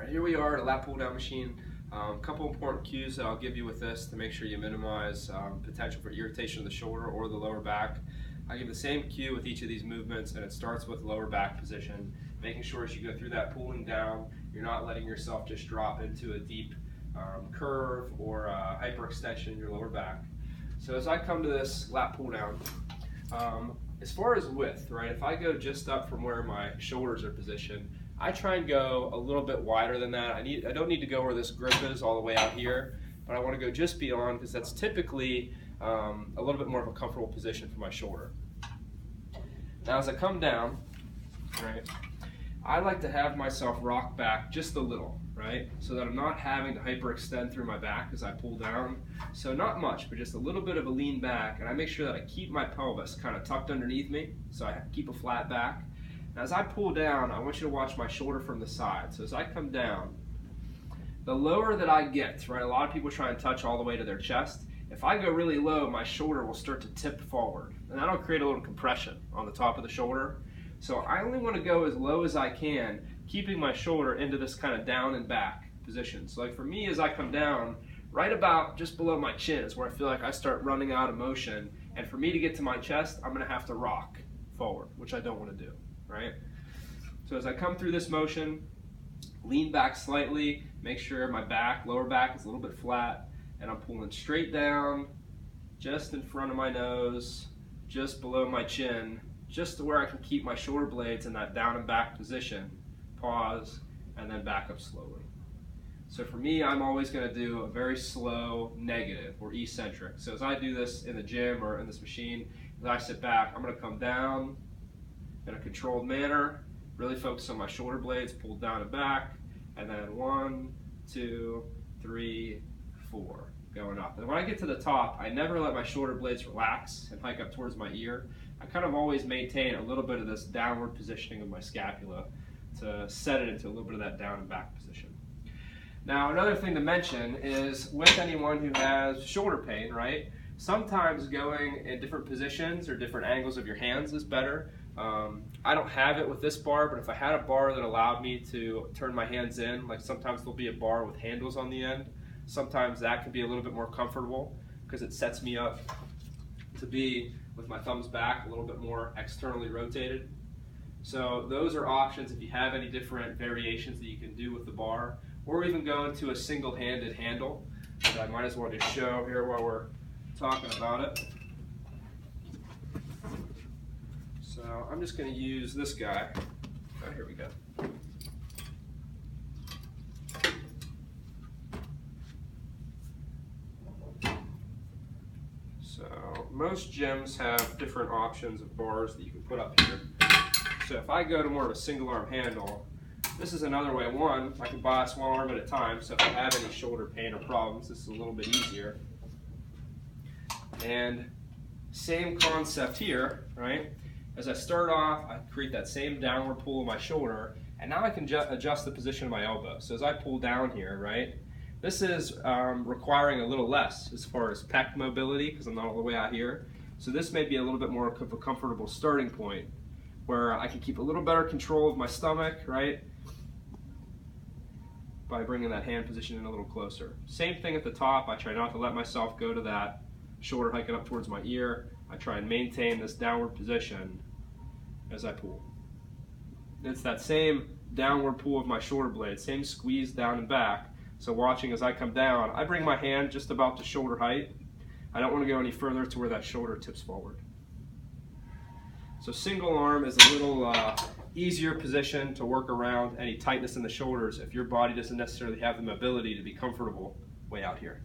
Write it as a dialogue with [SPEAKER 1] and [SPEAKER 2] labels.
[SPEAKER 1] Alright, here we are at a lat pull down machine. A couple important cues that I'll give you with this to make sure you minimize potential for irritation of the shoulder or the lower back. I give the same cue with each of these movements, and it starts with lower back position, making sure as you go through that pulling down, you're not letting yourself just drop into a deep curve or hyperextension in your lower back. So as I come to this lat pull down, as far as width, right, if I go just up from where my shoulders are positioned, I try and go a little bit wider than that. I don't need to go where this grip is all the way out here, but I want to go just beyond, because that's typically a little bit more of a comfortable position for my shoulder. Now as I come down, right, I like to have myself rock back just a little, right, so that I'm not having to hyperextend through my back as I pull down. So not much, but just a little bit of a lean back, and I make sure that I keep my pelvis kind of tucked underneath me, so I keep a flat back. Now as I pull down, I want you to watch my shoulder from the side. So as I come down, the lower that I get, right, a lot of people try and touch all the way to their chest. If I go really low, my shoulder will start to tip forward, and that'll create a little compression on the top of the shoulder. So I only want to go as low as I can, keeping my shoulder into this kind of down and back position. So like for me, as I come down, right about just below my chin is where I feel like I start running out of motion, and for me to get to my chest, I'm going to have to rock forward, which I don't want to do. Right? So as I come through this motion, lean back slightly, make sure my back, lower back is a little bit flat, and I'm pulling straight down, just in front of my nose, just below my chin, just to where I can keep my shoulder blades in that down and back position. Pause, and then back up slowly. So for me, I'm always going to do a very slow negative or eccentric. So as I do this in the gym or in this machine, as I sit back, I'm going to come down in a controlled manner, really focus on my shoulder blades, pull down and back, and then 1, 2, 3, 4, going up. And when I get to the top, I never let my shoulder blades relax and hike up towards my ear. I kind of always maintain a little bit of this downward positioning of my scapula to set it into a little bit of that down and back position. Now another thing to mention is with anyone who has shoulder pain, right, sometimes going in different positions or different angles of your hands is better. I don't have it with this bar, but if I had a bar that allowed me to turn my hands in, like sometimes there'll be a bar with handles on the end, sometimes that can be a little bit more comfortable because it sets me up to be with my thumbs back, a little bit more externally rotated. So those are options if you have any different variations that you can do with the bar, or even go into a single-handed handle. So I might as well just show here while we're talking about it. So I'm just going to use this guy. Oh, here we go. So most gyms have different options of bars that you can put up here. So if I go to more of a single arm handle, this is another way. One, I can bias one arm at a time, so if I have any shoulder pain or problems, this is a little bit easier. And same concept here, right? As I start off, I create that same downward pull of my shoulder, and now I can adjust the position of my elbow. So as I pull down here, right, this is requiring a little less as far as pec mobility because I'm not all the way out here. So this may be a little bit more of a comfortable starting point where I can keep a little better control of my stomach, right, by bringing that hand position in a little closer. Same thing at the top. I try not to let myself go to that shoulder hiking up towards my ear. I try and maintain this downward position as I pull. It's that same downward pull of my shoulder blade, same squeeze down and back. So watching as I come down, I bring my hand just about to shoulder height. I don't want to go any further to where that shoulder tips forward. So single arm is a little easier position to work around any tightness in the shoulders if your body doesn't necessarily have the mobility to be comfortable way out here.